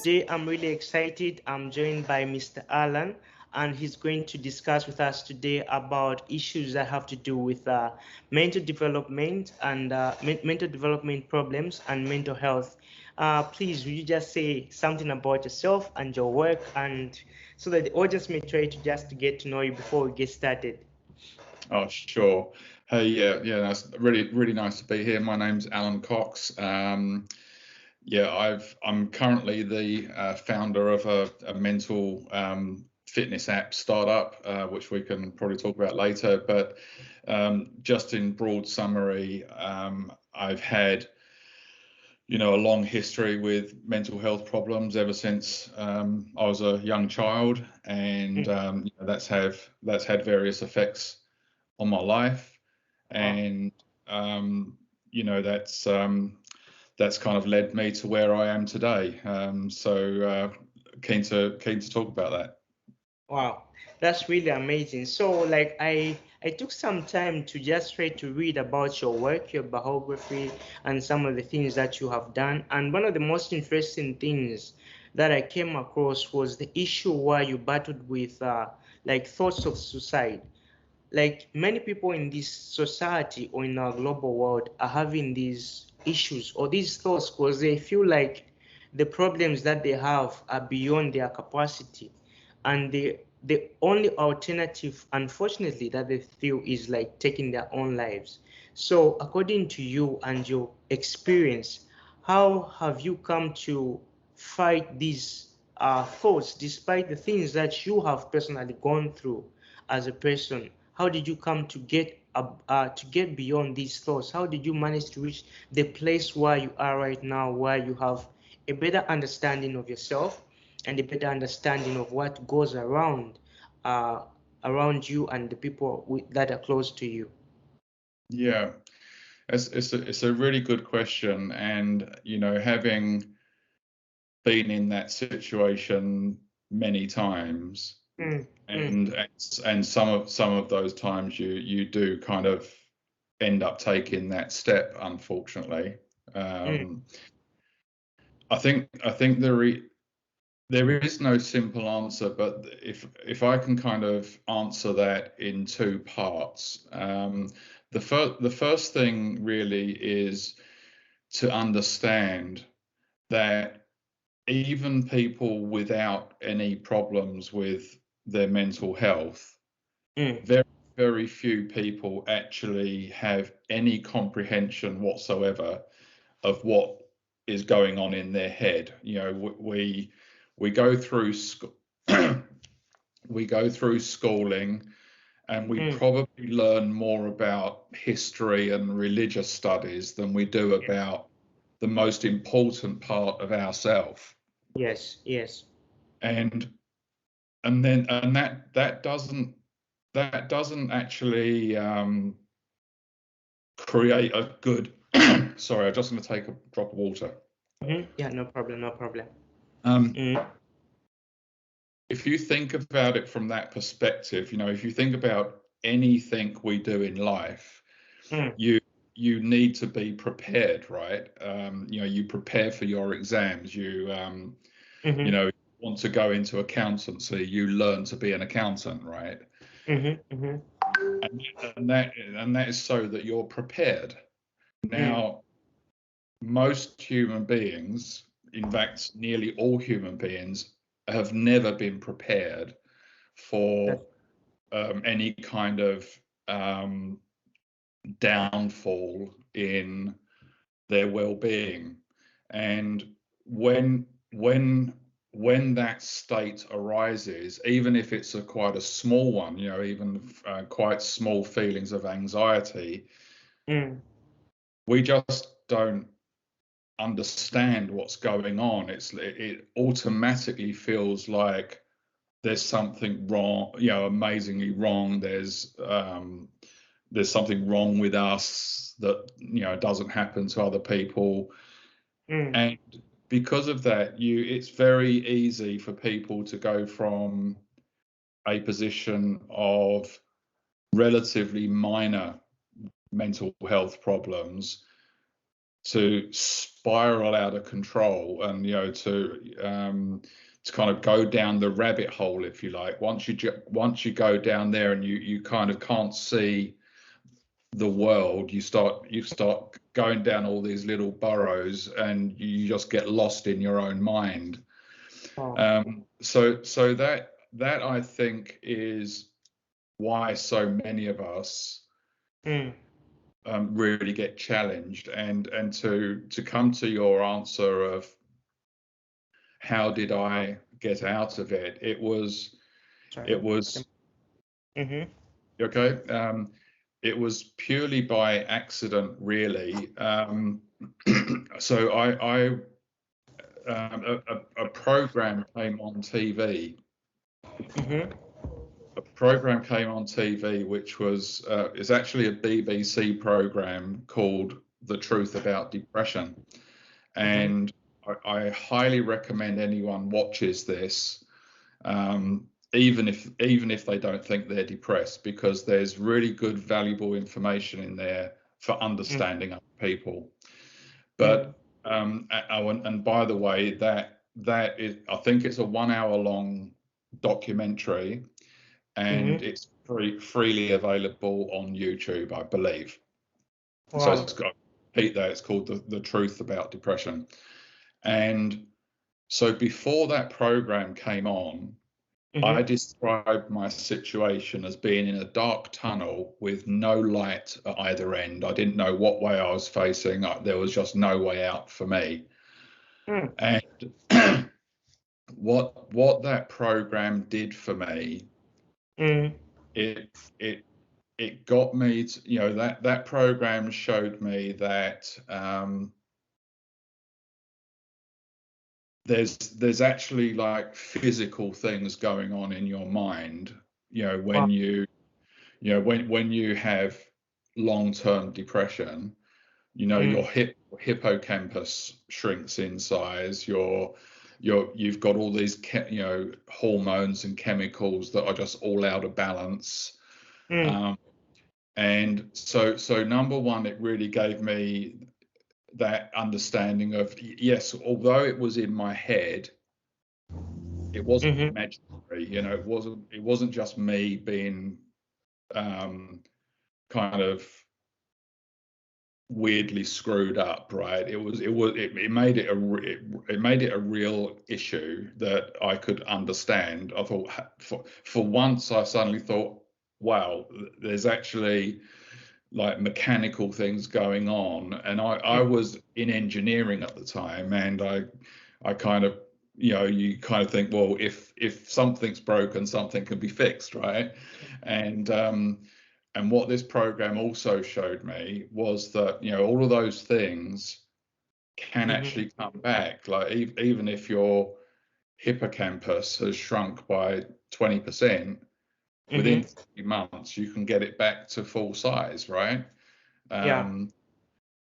Today, I'm really excited. I'm joined by Mr. Alan, and he's going to discuss with us today about issues that have to do with mental development and mental development problems and mental health. Please, would you just say something about yourself and your work, and so that the audience may try to just get to know you before we get started? Oh, sure. Hey, yeah, that's really nice to be here. My name's Alan Cox. I'm currently the founder of a mental fitness app startup, which we can probably talk about later. But just in broad summary, I've had a long history with mental health problems ever since I was a young child, and that's had various effects on my life, Wow. and that's kind of led me to where I am today. So keen to talk about that. Wow, that's really amazing. So, like, I took some time to just try to read about your work, your biography, and some of the things that you have done. And one of the most interesting things that I came across was the issue where you battled with, like, thoughts of suicide. Like, many people in this society or in our global world are having these issues or these thoughts because they feel like the problems that they have are beyond their capacity, and the only alternative, unfortunately, that they feel is like taking their own lives. So according to you and your experience, how have you come to fight these thoughts despite the things that you have personally gone through as a person? How did you come to get beyond these thoughts? How did you manage to reach the place where you are right now, where you have a better understanding of yourself and a better understanding of what goes uh, around you and the people that are close to you? Yeah, it's a really good question, and having been in that situation many times, Mm, mm, and some of those times you do kind of end up taking that step, unfortunately. mm, um, I think there is no simple answer, but if I can kind of answer that in two parts. The first thing really is to understand that even people without any problems with their mental health, mm, very, very few people actually have any comprehension whatsoever of what is going on in their head. We go through we go through schooling, and we mm. probably learn more about history and religious studies than we do about the most important part of ourself. Yes, yes. And that doesn't actually create a good sorry, I'm just going to take a drop of water. Yeah, no problem, no problem. um, Mm, if you think about it from that perspective, if you think about anything we do in life, mm, you you need to be prepared, right? You prepare for your exams. You mm-hmm, know, want to go into accountancy, you learn to be an accountant, right? mm-hmm, mm-hmm, And that is so that you're prepared. mm. Now, most human beings, in fact, nearly all human beings, have never been prepared That's, for any kind of um, downfall in their well-being. And when when when that state arises, even if it's quite a small one, even quite small feelings of anxiety, mm, we just don't understand what's going on. It automatically feels like there's something wrong, amazingly wrong. There's something wrong with us that doesn't happen to other people. mm, And because of that, it's very easy for people to go from a position of relatively minor mental health problems to spiral out of control, and to kind of go down the rabbit hole, if you like. Once you go down there and you kind of can't see the world, you start going down all these little burrows, and you just get lost in your own mind. Wow. So that I think is why so many of us Mm. really get challenged. And to come to your answer of how did I get out of it, it was Sorry. it was Mm-hmm. okay. It was purely by accident, really. So a program came on TV. Mm-hmm. A program came on TV, which was is actually a BBC program called The Truth About Depression, Mm-hmm. and I highly recommend anyone watches this, even if they don't think they're depressed, because there's really good, valuable information in there for understanding other people. Mm-hmm. But and by the way, that is, I think it's a 1 hour long documentary, and Mm-hmm. it's freely available on YouTube, I believe. So Wow. it's got repeat that, it's called the Truth About Depression. And so before that program came on, I Mm-hmm. described my situation as being in a dark tunnel with no light at either end. I didn't know what way I was facing. There was just no way out for me. Mm. And what that program did for me, Mm. it it it got me to, that program showed me that there's actually like physical things going on in your mind, Wow. when you have long-term depression. Your Mm. hippocampus shrinks in size. You've got all these hormones and chemicals that are just all out of balance. Mm. um, and so number one, it really gave me that understanding of, yes, although it was in my head, it wasn't Mm-hmm. imaginary. It wasn't just me being kind of weirdly screwed up, right? It made it a real issue that I could understand. I thought, for once, I suddenly thought, wow, there's actually like mechanical things going on. And I Mm. was in engineering at the time, and I kind of, you kind of think, well, if something's broken, something can be fixed, right? And and what this program also showed me was that, all of those things can Mm-hmm. actually come back. Like, even if your hippocampus has shrunk by 20%, within Mm-hmm. 3 months, you can get it back to full size, right? Yeah. Um,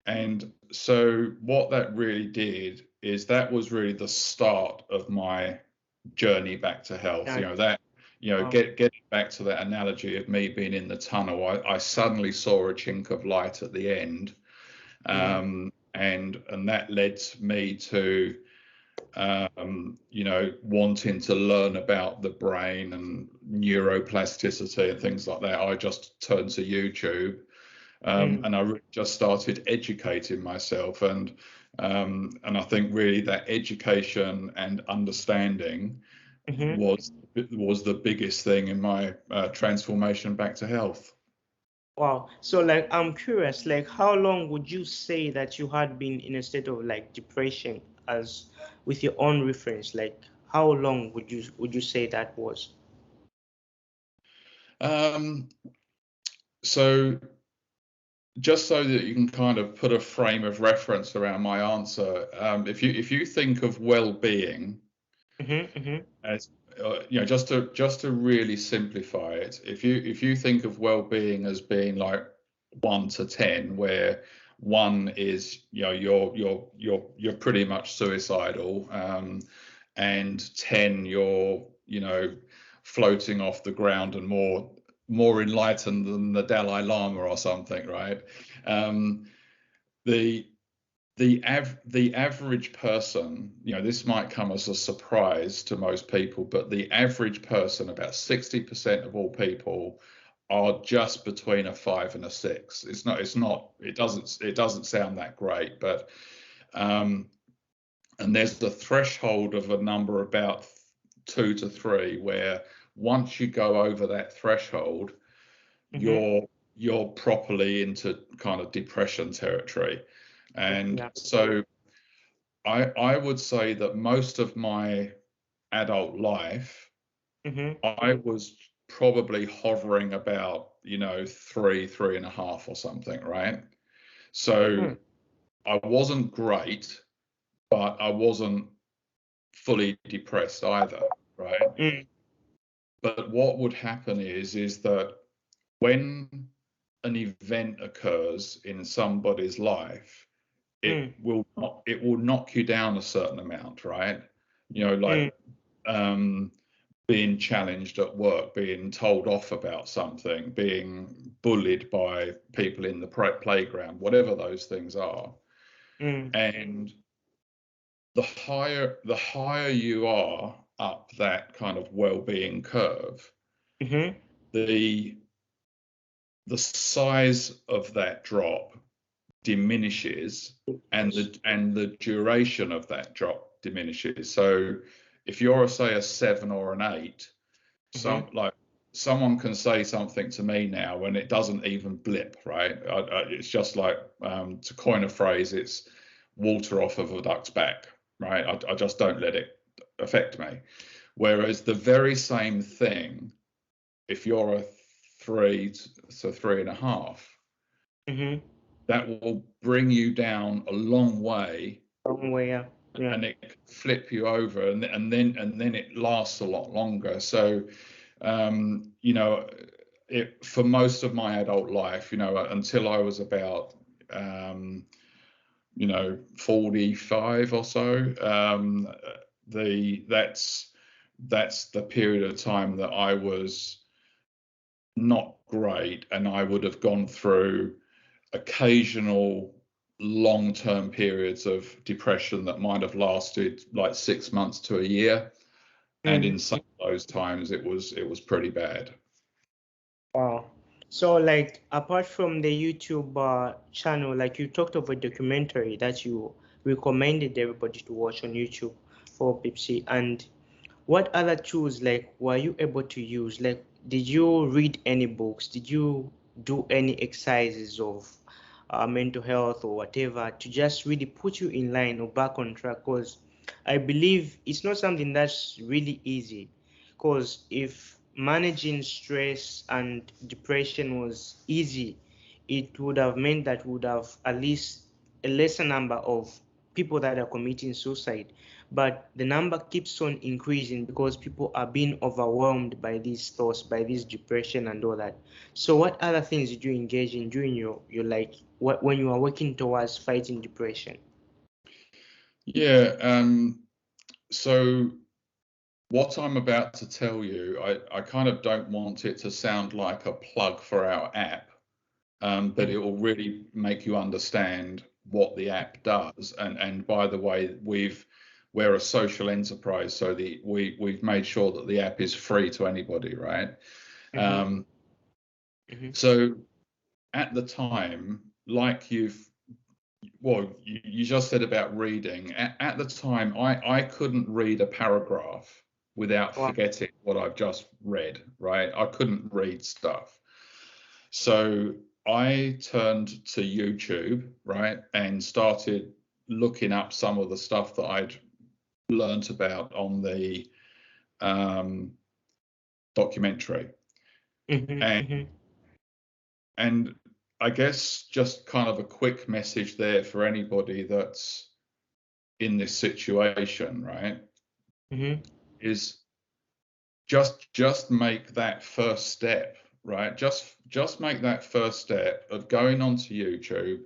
and so what that really did is, that was really the start of my journey back to health. Yeah. Wow. Getting back to that analogy of me being in the tunnel, I suddenly saw a chink of light at the end. Mm-hmm. And that led me to wanting to learn about the brain and neuroplasticity and things like that. I just turned to YouTube, Mm. and I really just started educating myself. And I think really that education and understanding Mm-hmm. was the biggest thing in my transformation back to health. Wow. So like I'm curious, like how long would you say that you had been in a state of like depression as with your own reference? Like how long would you say that was? Um, so just so that you can kind of put a frame of reference around my answer, if you think of well-being Mm-hmm. Mm-hmm. as, just to really simplify it, if you think of well-being as being like 1 to 10, where 1 is, you're pretty much suicidal, and 10, you're, floating off the ground and more enlightened than the Dalai Lama or something, right? Um, the the average person, this might come as a surprise to most people, but the average person, about 60% of all people, are just between a 5 and a 6. It doesn't sound that great, but and there's the threshold of a number about 2 to 3, where once you go over that threshold, you're properly into kind of depression territory. And so I would say that most of my adult life, I was probably hovering about, 3.5 or something, right? So I wasn't great, but I wasn't fully depressed either, right? But what would happen is that when an event occurs in somebody's life, it will knock you down a certain amount, right? Like being challenged at work, being told off about something, being bullied by people in the playground, whatever those things are. And the higher you are up that kind of well-being curve, the size of that drop diminishes, and the duration of that drop diminishes. So if you're say a 7 or an 8, someone can say something to me now and it doesn't even blip, right? It's just like, to coin a phrase, it's water off of a duck's back, right? I just don't let it affect me. Whereas the very same thing, if you're a 3, so 3.5, that will bring you down a long way. Yeah. And it can flip you over, and then it lasts a lot longer. So, for most of my adult life, until I was about, 45 or so, that's the period of time that I was not great, and I would have gone through occasional long-term periods of depression that might have lasted like 6 months to a year, and in some of those times it was pretty bad. Wow. So like, apart from the YouTube channel, like you talked of a documentary that you recommended everybody to watch on YouTube for Pepsi, and what other tools like were you able to use? Like, did you read any books? Did you do any exercises of mental health or whatever to just really put you in line or back on track? Because I believe it's not something that's really easy. Because if managing stress and depression was easy, it would have meant that we would have at least a lesser number of people that are committing suicide. But the number keeps on increasing because people are being overwhelmed by these thoughts, by this depression and all that. So what other things did you engage in during your like when you are working towards fighting depression? Yeah. So what I'm about to tell you, I kind of don't want it to sound like a plug for our app, but it will really make you understand what the app does. And by the way, we're a social enterprise, so we've made sure that the app is free to anybody, right? So at the time, like you just said about reading, at the time, I couldn't read a paragraph without forgetting what I've just read, right? I couldn't read stuff. So I turned to YouTube, right, and started looking up some of the stuff that I'd learnt about on the documentary. And I guess just kind of a quick message there for anybody that's in this situation, right, is just make that first step, right? Just make that first step of going onto YouTube,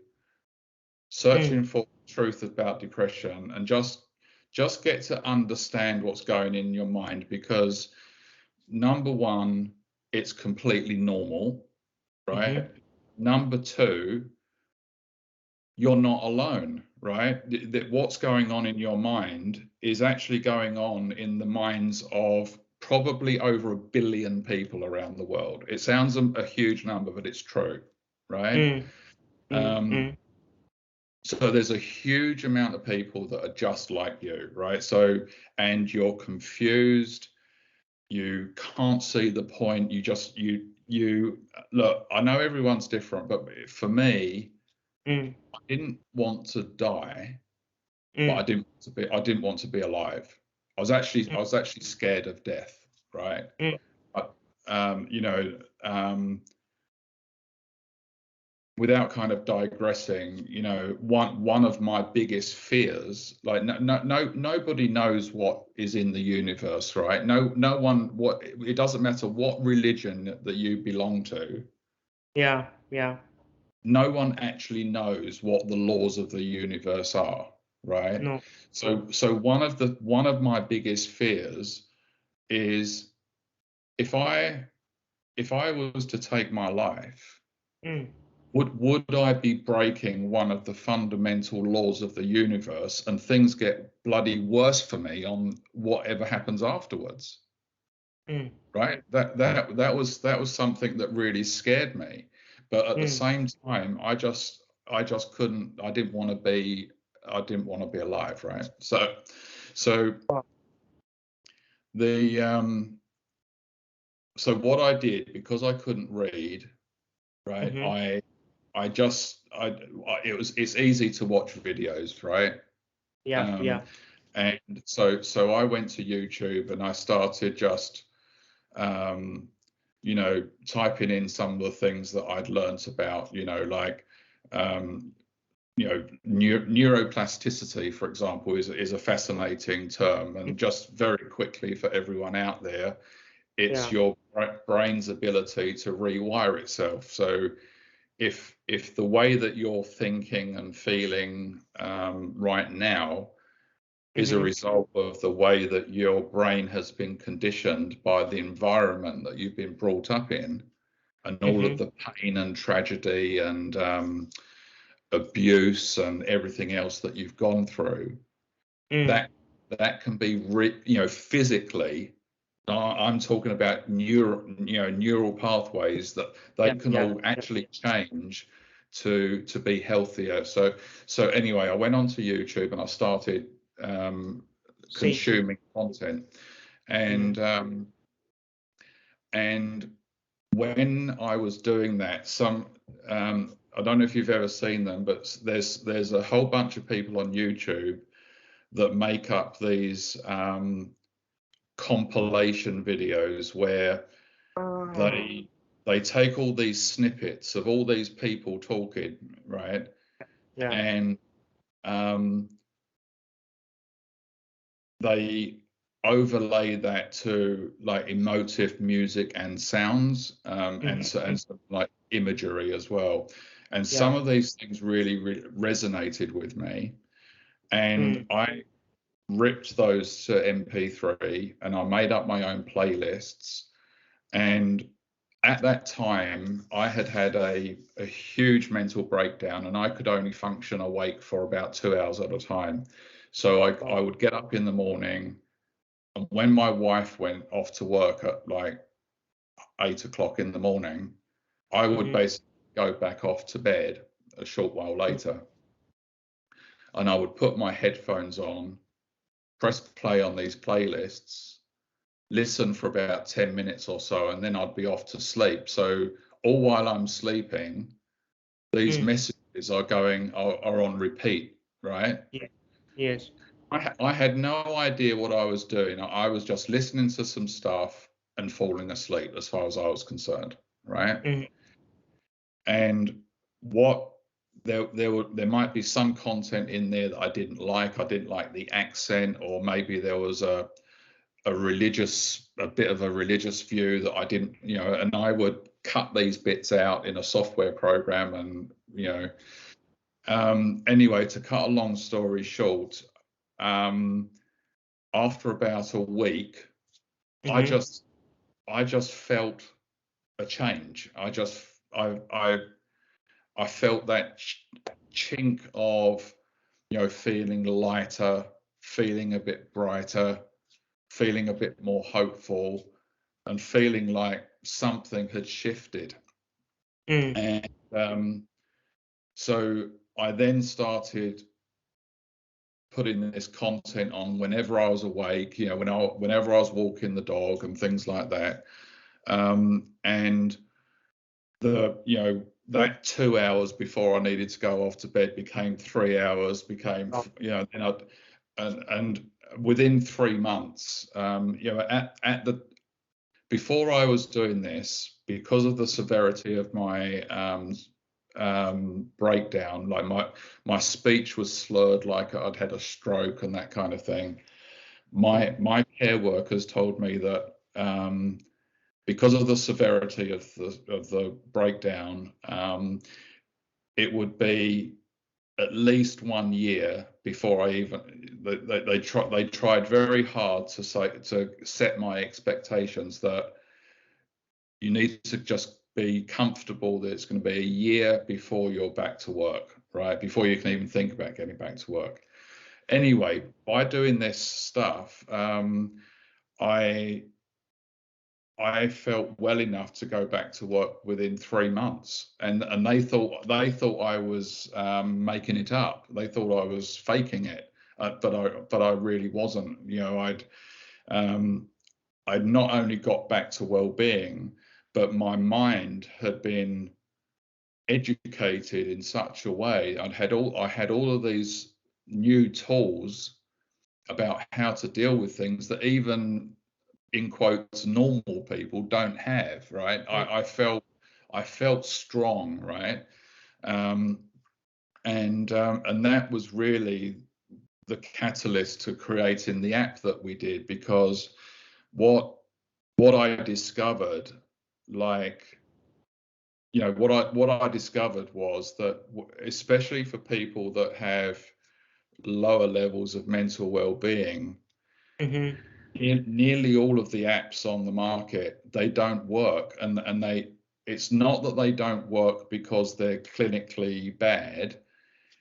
searching for truth about depression, and just get to understand what's going in your mind, because number one, it's completely normal, right? Number two, you're not alone, right? That what's going on in your mind is actually going on in the minds of probably over 1 billion people around the world. It sounds a huge number, but it's true, right? Mm, Um, mm, so there's a huge amount of people that are just like you, right? So, and you're confused, you can't see the point, you look, I know everyone's different, but for me, mm, I didn't want to die, but mm, I didn't want to be alive. I was actually scared of death, right? mm, I, you know, without kind of digressing, you know, one of my biggest fears, like nobody knows what is in the universe, right? No one, what, it doesn't matter what religion that you belong to, yeah, yeah, no one actually knows what the laws of the universe are, right? no, no, So one of my biggest fears is if I was to take my life, mm, would I be breaking one of the fundamental laws of the universe and things get bloody worse for me on whatever happens afterwards? mm, Right? That was something that really scared me. But at the mm, same time, I just couldn't, I didn't want to be alive, right? So oh, the so what I did, because I couldn't read, right? mm-hmm, I just it's easy to watch videos, right? yeah, Um, yeah, and so I went to YouTube and I started just um, you know, typing in some of the things that I'd learnt about, you know, like um, you know, neuroplasticity, for example, is a fascinating term. mm, And just very quickly for everyone out there, it's yeah, your brain's ability to rewire itself. So if the way that you're thinking and feeling right now is a mm-hmm, result of the way that your brain has been conditioned by the environment that you've been brought up in, and all of mm-hmm, the pain and tragedy and abuse and everything else that you've gone through, mm, that that can be you know, physically. I'm talking about neural pathways that they yeah, can yeah, all yeah, actually change to be healthier. So anyway, I went onto YouTube and I started see, consuming content, mm, and when I was doing that, I don't know if you've ever seen them, but there's a whole bunch of people on YouTube that make up these compilation videos where ah, they take all these snippets of all these people talking, right, yeah, and um, they overlay that to like emotive music and sounds, mm-hmm, and some, like imagery as well. And some yeah, of these things really resonated with me, and mm, I ripped those to MP3 and I made up my own playlists. And at that time, I had had a huge mental breakdown and I could only function awake for about 2 hours at a time. So I oh, would get up in the morning, and when my wife went off to work at like 8 o'clock in the morning, I would mm-hmm, basically go back off to bed a short while mm, later, and I would put my headphones on, press play on these playlists, listen for about 10 minutes or so, and then I'd be off to sleep. So all while I'm sleeping, these mm, messages are on repeat, right? yeah, yes, I had no idea what I was doing. I was just listening to some stuff and falling asleep as far as I was concerned, right? mm-hmm, And what there might be some content in there that I didn't like. I didn't like the accent, or maybe there was a bit of a religious view that I didn't, you know, and I would cut these bits out in a software program, and you know, anyway, to cut a long story short, um, after about a week, I mm-hmm, just I just felt a change. I felt that chink of feeling lighter, feeling a bit brighter, feeling a bit more hopeful, and feeling like something had shifted. And so I then started putting this content on whenever I was awake, whenever I was walking the dog and things like that. And that 2 hours before I needed to go off to bed became 3 hours, and within 3 months, before I was doing this, because of the severity of my breakdown, like my speech was slurred, like I'd had a stroke and that kind of thing. My care workers told me that because of the severity of the breakdown, it would be at least 1 year before I even they tried very hard to set my expectations that you need to just be comfortable that it's going to be a year before you're back to work, right? Before you can even think about getting back to work. Anyway, by doing this stuff, I felt well enough to go back to work within 3 months, and they thought I was making it up. They thought I was faking it, but I really wasn't. I'd not only got back to well-being, but my mind had been educated in such a way. I had all of these new tools about how to deal with things that even, in quotes, normal people don't have, right? I felt strong, right? And that was really the catalyst to creating the app that we did, because what I discovered, what I discovered was that, especially for people that have lower levels of mental well-being, nearly all of the apps on the market, they don't work, and it's not that they don't work because they're clinically bad.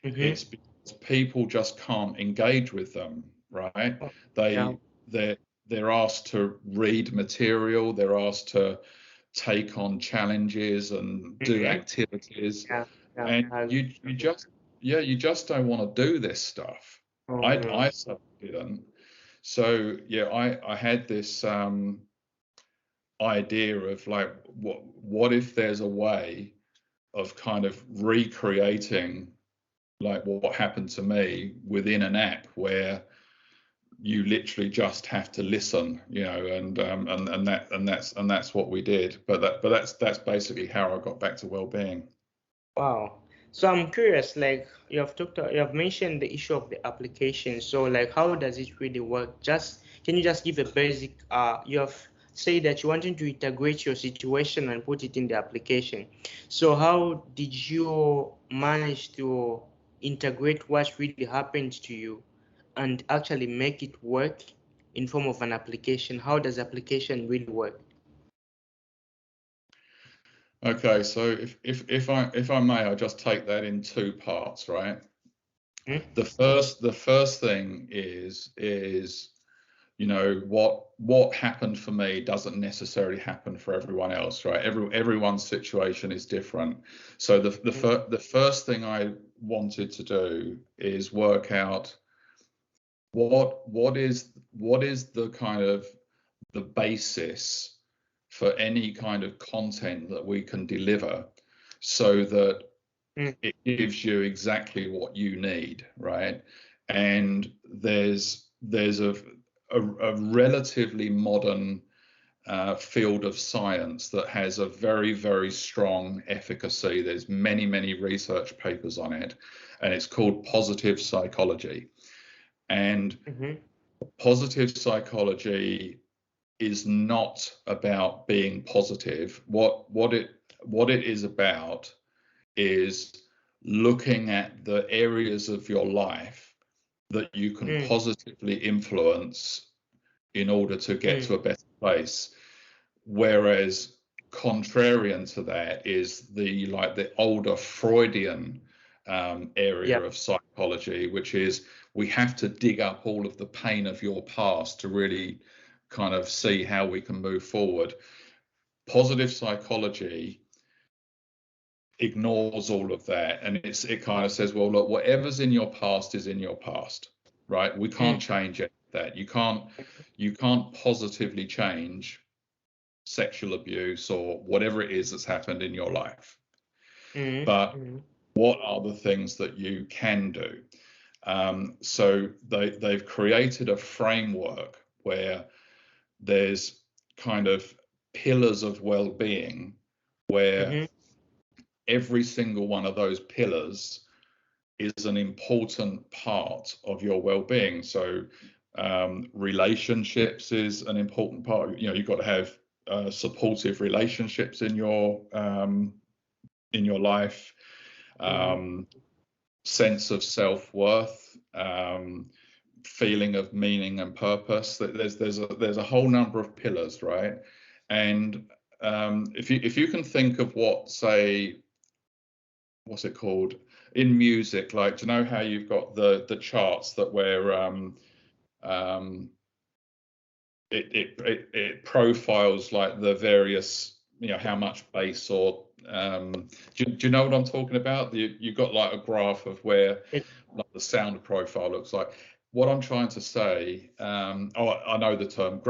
It's because people just can't engage with them, right? They're asked to read material, they're asked to take on challenges and do activities, and you just don't want to do this stuff. I certainly didn't. So I had this idea of, like, what if there's a way of kind of recreating like what happened to me within an app, where you literally just have to listen, and that's what we did. But that's basically how I got back to well-being. Wow. So I'm curious, like you have mentioned the issue of the application. So like how does it really work? Can you just give a basic you have said that you wanted to integrate your situation and put it in the application. So how did you manage to integrate what really happened to you and actually make it work in form of an application? How does application really work? Okay, so if I may, I'll just take that in two parts, right? The first thing is what happened for me doesn't necessarily happen for everyone else, right? Everyone's situation is different. So the first thing I wanted to do is work out what is the kind of the basis for any kind of content that we can deliver, so that it gives you exactly what you need, right? And there's a relatively modern field of science that has a very, very strong efficacy. There's many research papers on it, and it's called positive psychology. And positive psychology is not about being positive. What it is about is looking at the areas of your life that you can positively influence in order to get to a better place. Whereas contrarian to that is the older Freudian area Yeah. of psychology, which is we have to dig up all of the pain of your past to really kind of see how we can move forward. Positive psychology ignores all of that, and it kind of says, well, look, whatever's in your past is in your past, right? We can't change it. That you can't positively change sexual abuse or whatever it is that's happened in your life. But what are the things that you can do? So they've created a framework where there's kind of pillars of well-being, where every single one of those pillars is an important part of your well-being. So relationships is an important part. You know, you've got to have supportive relationships in your life. Sense of self-worth, feeling of meaning and purpose. There's a whole number of pillars, right? And if you can think of what, say, what's it called in music, like, do you know how you've got the charts that where it profiles like the various, you know, how much bass or do you know what I'm talking about? You've got like a graph of where like the sound profile looks like. What I'm trying to say, I know the term.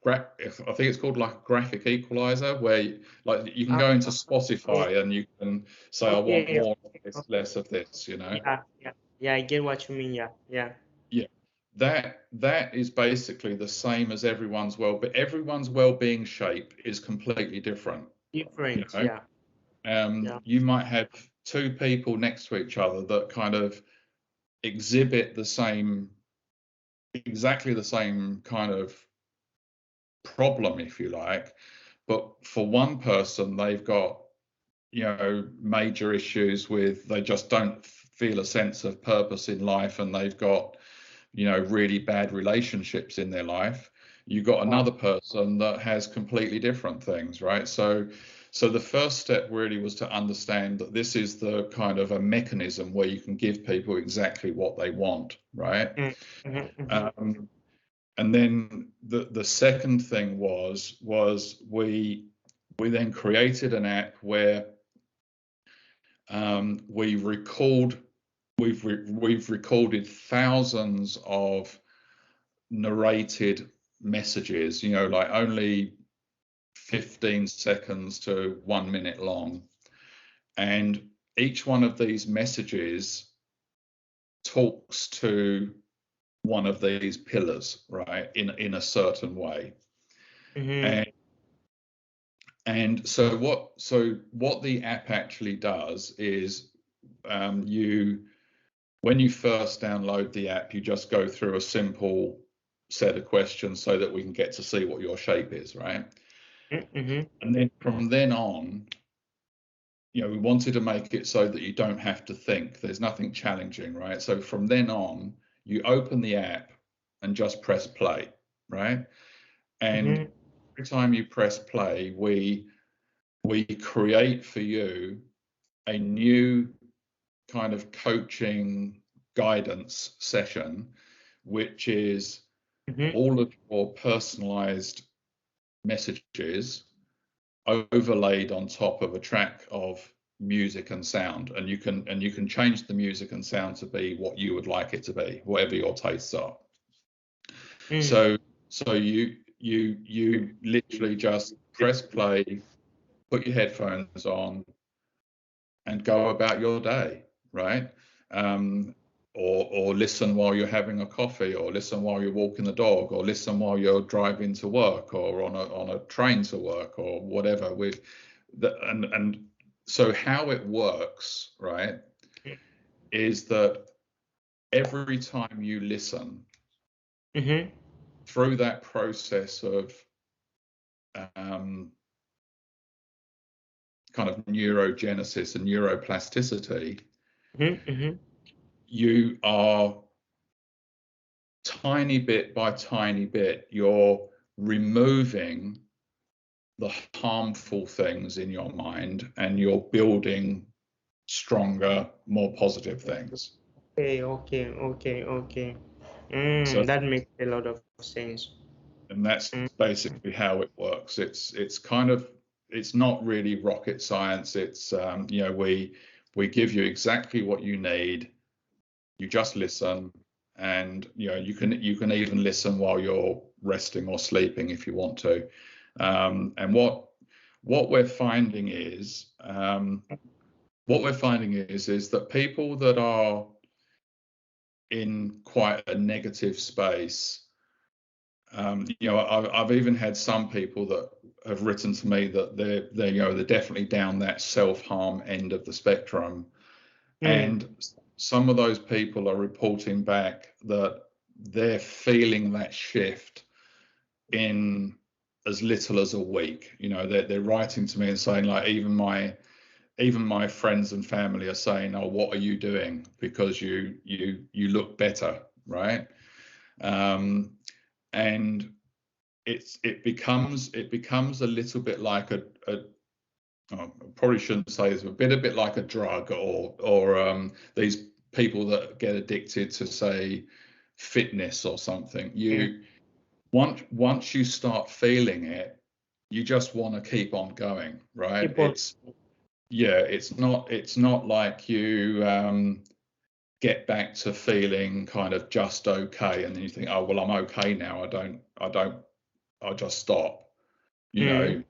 I think it's called like a graphic equalizer, where like you can go into Spotify and you can say, I want Okay. more of this, less of this, you know. Yeah, I get what you mean. Yeah. That is basically the same as everyone's but everyone's well-being shape is completely different. Different. You know, you might have two people next to each other that kind of exhibit exactly the same kind of problem, if you like, but for one person they've got, you know, major issues with, they just don't feel a sense of purpose in life, and they've got, you know, really bad relationships in their life. You've got another person that has completely different things, right? So the first step really was to understand that this is the kind of a mechanism where you can give people exactly what they want, right? And then the second thing was we then created an app where we've recorded thousands of narrated messages, you know, like only 15 seconds to 1 minute long, and each one of these messages talks to one of these pillars, right, in a certain way. And so what the app actually does is, when you first download the app, you just go through a simple set of questions so that we can get to see what your shape is, right? And then from then on, you know, we wanted to make it so that you don't have to think. There's nothing challenging, right? So from then on, you open the app and just press play, right? And every time you press play, we create for you a new kind of coaching guidance session, which is all of your personalized messages overlaid on top of a track of music and sound, and you can change the music and sound to be what you would like it to be, whatever your tastes are. So you literally just press play, put your headphones on, and go about your day, right? Or listen while you're having a coffee, or listen while you're walking the dog, or listen while you're driving to work, or on a train to work, or whatever. And so how it works, right, is that every time you listen, through that process of kind of neurogenesis and neuroplasticity, you are, tiny bit by tiny bit, you're removing the harmful things in your mind, and you're building stronger, more positive things. Okay. So, That makes a lot of sense. and that's Mm, basically how it works. It's kind of, it's not really rocket science. It's we give you exactly what you need. You just listen, and you can even listen while you're resting or sleeping if you want to. And what we're finding is is that people that are in quite a negative space, I've even had some people that have written to me that they're definitely down that self-harm end of the spectrum, mm, and some of those people are reporting back that they're feeling that shift in as little as a week. They're writing to me and saying, like, even my friends and family are saying, "Oh, what are you doing? Because you look better," right? And it becomes a little bit like I probably shouldn't say this, but a bit like a drug, or these people that get addicted to, say, fitness or something. mm. Once you start feeling it, you just want to keep on going, right? Keep on. It's not like you get back to feeling kind of just okay, and then you think, oh well, I'm okay now. I'll just stop. You Mm. know,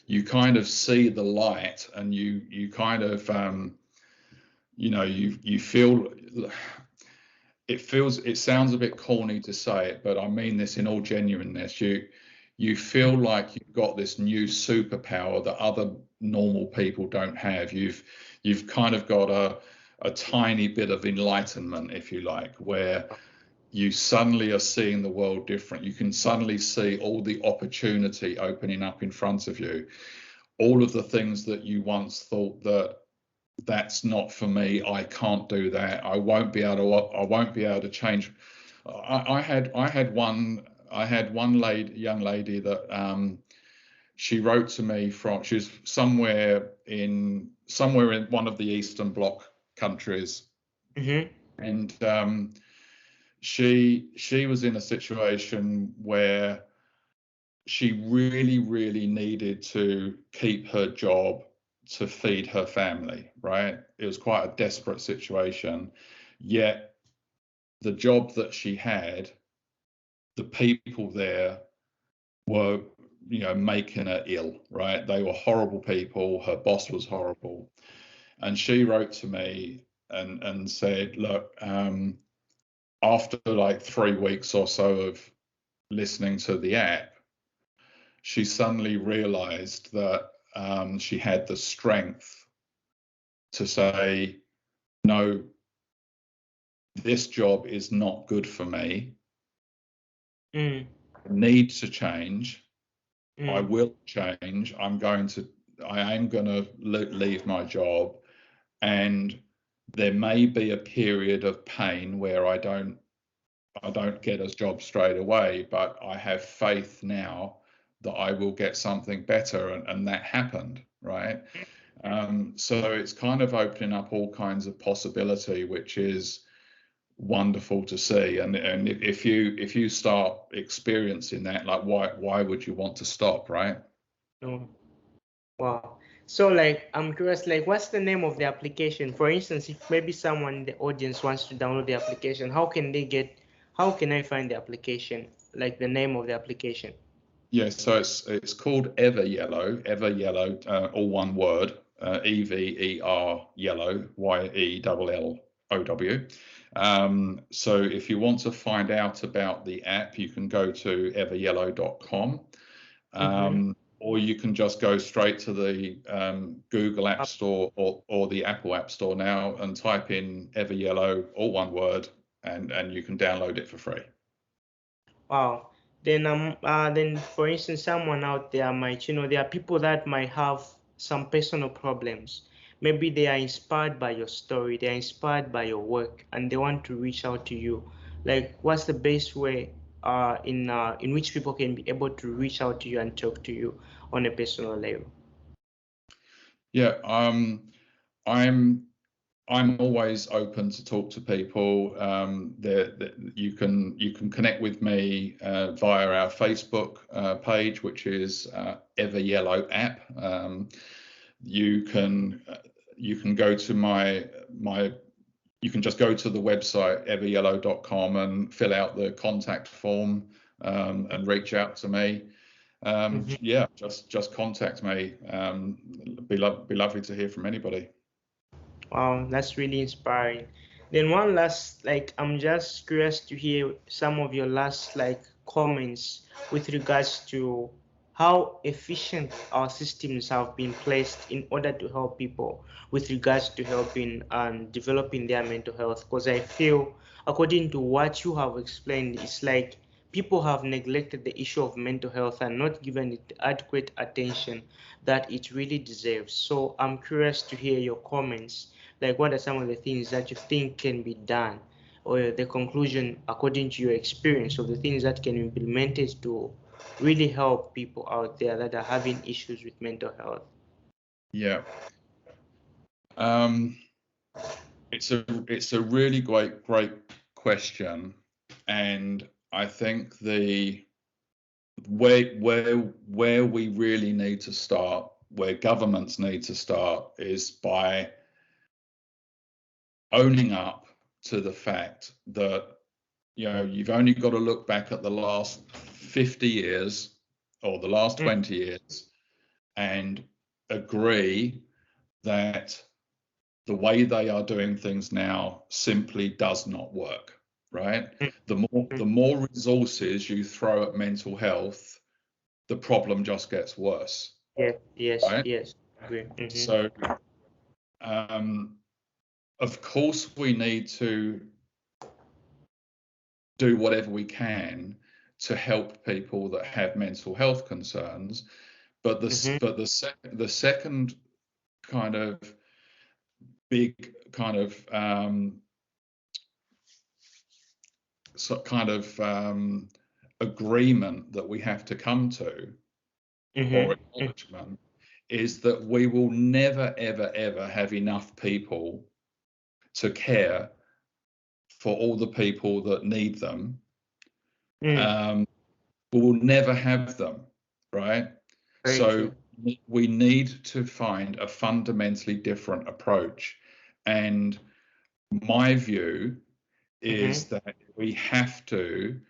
you kind of see the light, and you kind of you feel, it sounds a bit corny to say it, but I mean this in all genuineness. You feel like you've got this new superpower that other normal people don't have. You've kind of got a tiny bit of enlightenment, if you like, where you suddenly are seeing the world different. You can suddenly see all the opportunity opening up in front of you. All of the things that you once thought that that's not for me, I can't do that, I won't be able to change. I had one young lady that she wrote to me from, she was somewhere in one of the Eastern Bloc countries, Mm-hmm. and she was in a situation where she really, really needed to keep her job to feed her family, right? It was quite a desperate situation. Yet the job that she had, the people there were, making her ill, right? They were horrible people. Her boss was horrible. And she wrote to me and said, look, after like 3 weeks or so of listening to the app, she suddenly realized that she had the strength to say, no, this job is not good for me. Mm. I need to change. I Mm. will change. I am going to leave my job. And there may be a period of pain where I don't get a job straight away, but I have faith now that I will get something better, and that happened, right? So it's kind of opening up all kinds of possibility, which is wonderful to see. And if you start experiencing that, like, why would you want to stop, right? No. Wow. So, like, I'm curious, like, what's the name of the application? For instance, if maybe someone in the audience wants to download the application, how can I find the application? Like the name of the application. Yeah, so it's called Ever Yellow, all one word, EVER Yellow, YELLOW. So if you want to find out about the app, you can go to everyellow.com, Mm-hmm. or you can just go straight to the Google App Uh, Store, or the Apple App Store now, and type in Ever Yellow, all one word, and you can download it for free. Wow. Then for instance, someone out there might, there are people that might have some personal problems. Maybe they are inspired by your story, they are inspired by your work, and they want to reach out to you. Like, what's the best way in which people can be able to reach out to you and talk to you on a personal level? Yeah. I'm always open to talk to people. You can connect with me via our Facebook page, which is Ever Yellow app. You can go to you can just go to the website everyellow.com and fill out the contact form and reach out to me. Yeah, just contact me. Be lovely to hear from anybody. Wow, that's really inspiring. Then one last, like, I'm just curious to hear some of your last, like, comments with regards to how efficient our systems have been placed in order to help people with regards to helping and developing their mental health. Because I feel, according to what you have explained, it's like people have neglected the issue of mental health and not given it adequate attention that it really deserves. So I'm curious to hear your comments, like what are some of the things that you think can be done, or the conclusion according to your experience of the things that can be implemented to really help people out there that are having issues with mental health. Yeah. It's a really great question, and I think where we really need to start, where governments need to start, is by owning up to the fact that you've only got to look back at the last 50 years or the last 20 years and agree that the way they are doing things now simply does not work, right? The more resources you throw at mental health, the problem just gets worse. Yes, Right? yes, agree. So of course we need to do whatever we can to help people that have mental health concerns, but the second kind of big kind of agreement that we have to come to, or acknowledgement, is that we will never ever have enough people to care for all the people that need them. We will never have them, right? Very So true. we need to find a fundamentally different approach, and my view is that we have to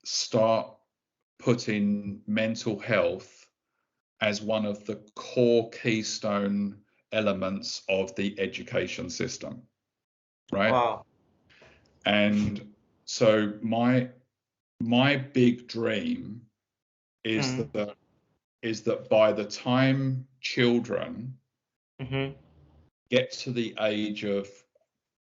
start putting mental health as one of the core keystone elements of the education system, right? Wow. And so my big dream is that by the time children get to the age of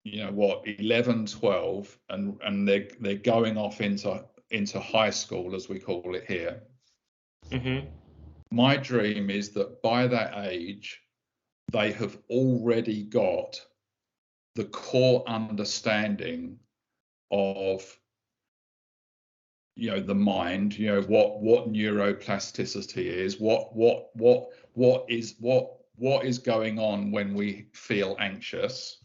11, 12, and they're going off into high school, as we call it here. My dream is that by that age they have already got the core understanding of the mind, what neuroplasticity is, what is going on when we feel anxious,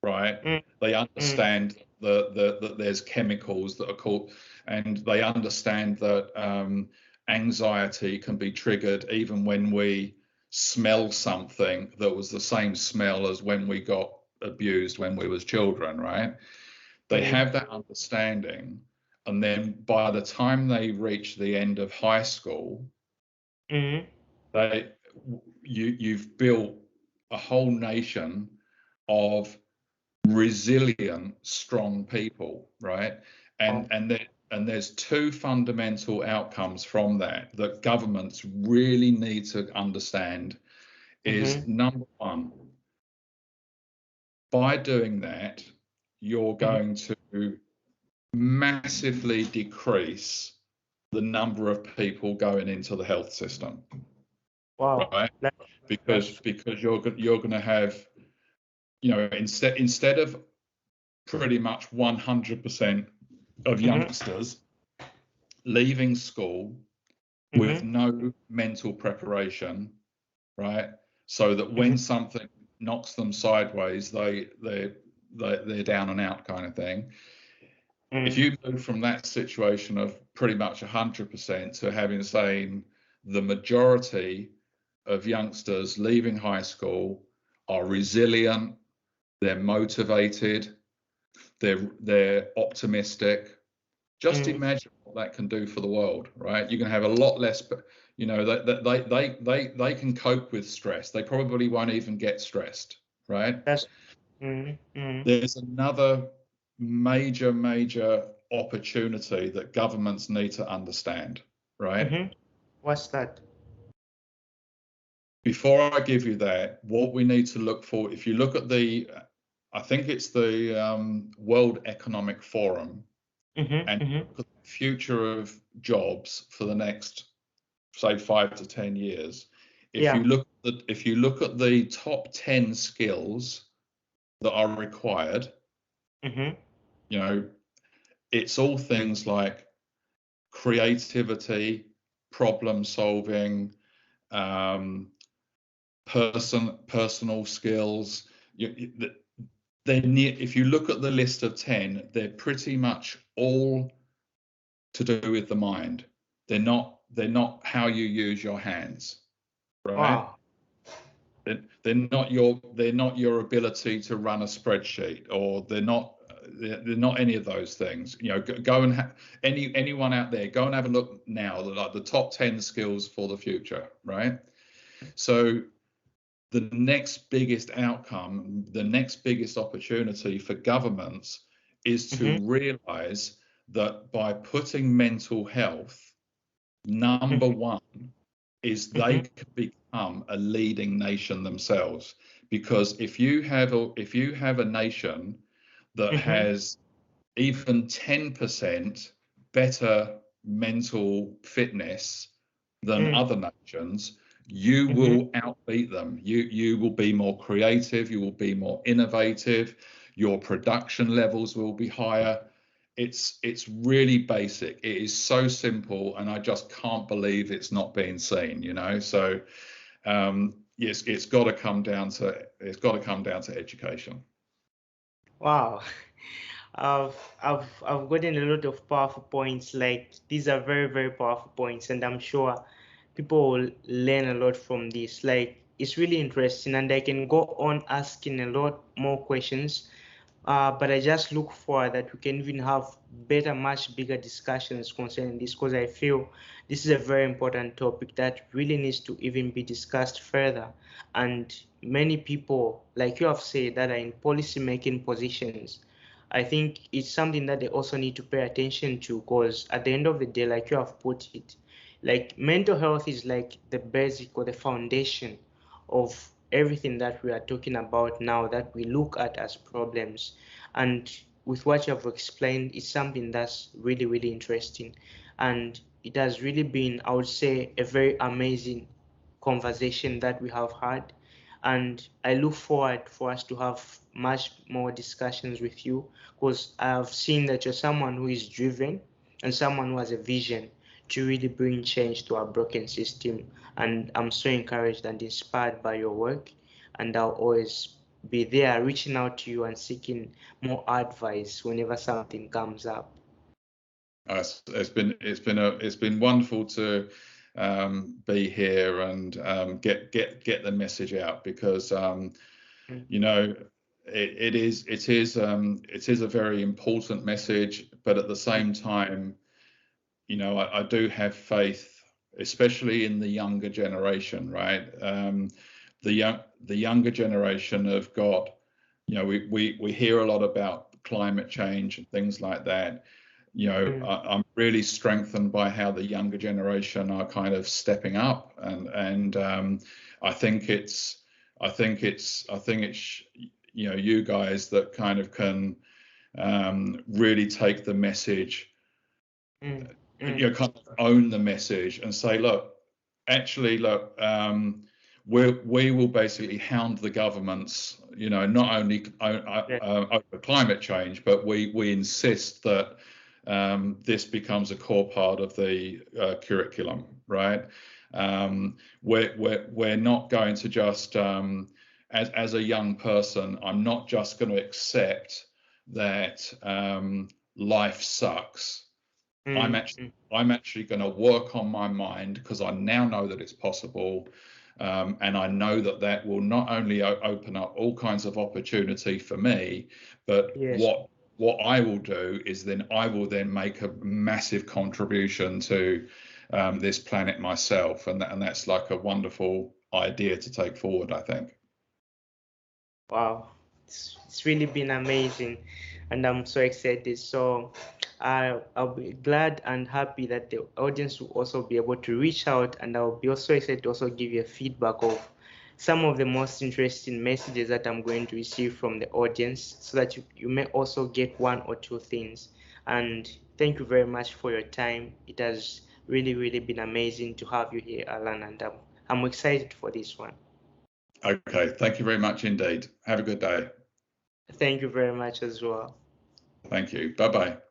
right? They understand that there's chemicals that are called, and they understand that anxiety can be triggered even when we smell something that was the same smell as when we got abused when we was children, right? They have that understanding, and then by the time they reach the end of high school, you've built a whole nation of resilient, strong people, right? And there's two fundamental outcomes from that governments really need to understand. Is number one, by doing that, you're going to massively decrease the number of people going into the health system. Wow. Right? Because you're going to have, instead of pretty much 100% of youngsters leaving school with no mental preparation, right? so that Mm-hmm. when something knocks them sideways, they're down and out kind of thing. If you move from that situation of pretty much 100% to having saying the majority of youngsters leaving high school are resilient, they're motivated, they're optimistic. Just imagine what that can do for the world, right? You're going to have a lot less, you know, they can cope with stress. They probably won't even get stressed, right? That's There's another major opportunity that governments need to understand, right? What's that? Before I give you that, what we need to look for, if you look at I think it's the World Economic Forum, and look at the future of jobs for the next, say, 5 to 10 years. If Yeah. you look at the top 10 skills that are required, you know, it's all things like creativity, problem solving, personal skills. If you look at the list of 10, they're pretty much all to do with the mind. They're not how you use your hands, right? Wow. They're not your ability to run a spreadsheet, or they're not any of those things. You know, go and anyone out there, go and have a look now, like the top 10 skills for the future, right? So the next biggest outcome, the next biggest opportunity for governments is to realize that by putting mental health number one, is they can become a leading nation themselves. Because if you have a nation that has even 10% better mental fitness than other nations, you will outbeat them. You will be more creative, you will be more innovative, your production levels will be higher. It's really basic. It is so simple, and I just can't believe it's not being seen, you know. So yes, it's got to come down to education. Wow. I've gotten a lot of powerful points. Like, these are very, very powerful points, and I'm sure people will learn a lot from this. Like, it's really interesting, and I can go on asking a lot more questions. But I just look forward that we can even have better, much bigger discussions concerning this, because I feel this is a very important topic that really needs to even be discussed further. And many people, like you have said, that are in policy making positions, I think it's something that they also need to pay attention to, because at the end of the day, like you have put it, like, mental health is like the basic or the foundation of everything that we are talking about now, that we look at as problems. And with what you have explained, it's something that's really, really interesting. And it has really been, I would say, a very amazing conversation that we have had. And I look forward for us to have much more discussions with you, because I have seen that you're someone who is driven and someone who has a vision to really bring change to our broken system. And I'm so encouraged and inspired by your work. And I'll always be there reaching out to you and seeking more advice whenever something comes up. It's been wonderful to be here and get the message out, because you know, it is a very important message, but at the same time, you know, I do have faith, especially in the younger generation, right? The younger generation have got, you know, we hear a lot about climate change and things like that. You know, I'm really strengthened by how the younger generation are kind of stepping up, and I think it's you know, you guys that kind of can really take the message, you know, kind of own the message and say, look, actually, look, we will basically hound the governments, you know, not only over climate change, but we insist that this becomes a core part of the curriculum, right? We're not going to just, as a young person, I'm not just going to accept that life sucks. I'm actually going to work on my mind, because I now know that it's possible. And I know that that will not only open up all kinds of opportunity for me, but Yes. what I will do is then I will then make a massive contribution to this planet myself, and that's like a wonderful idea to take forward, I think. Wow, it's really been amazing, and I'm so excited. So I'll be glad and happy that the audience will also be able to reach out, and I'll be also excited to also give you a feedback of some of the most interesting messages that I'm going to receive from the audience, so that you may also get one or two things. And thank you very much for your time. It has really, really been amazing to have you here, Alan, and I'm excited for this one. Okay, thank you very much indeed. Have a good day. Thank you very much as well. Thank you. Bye-bye.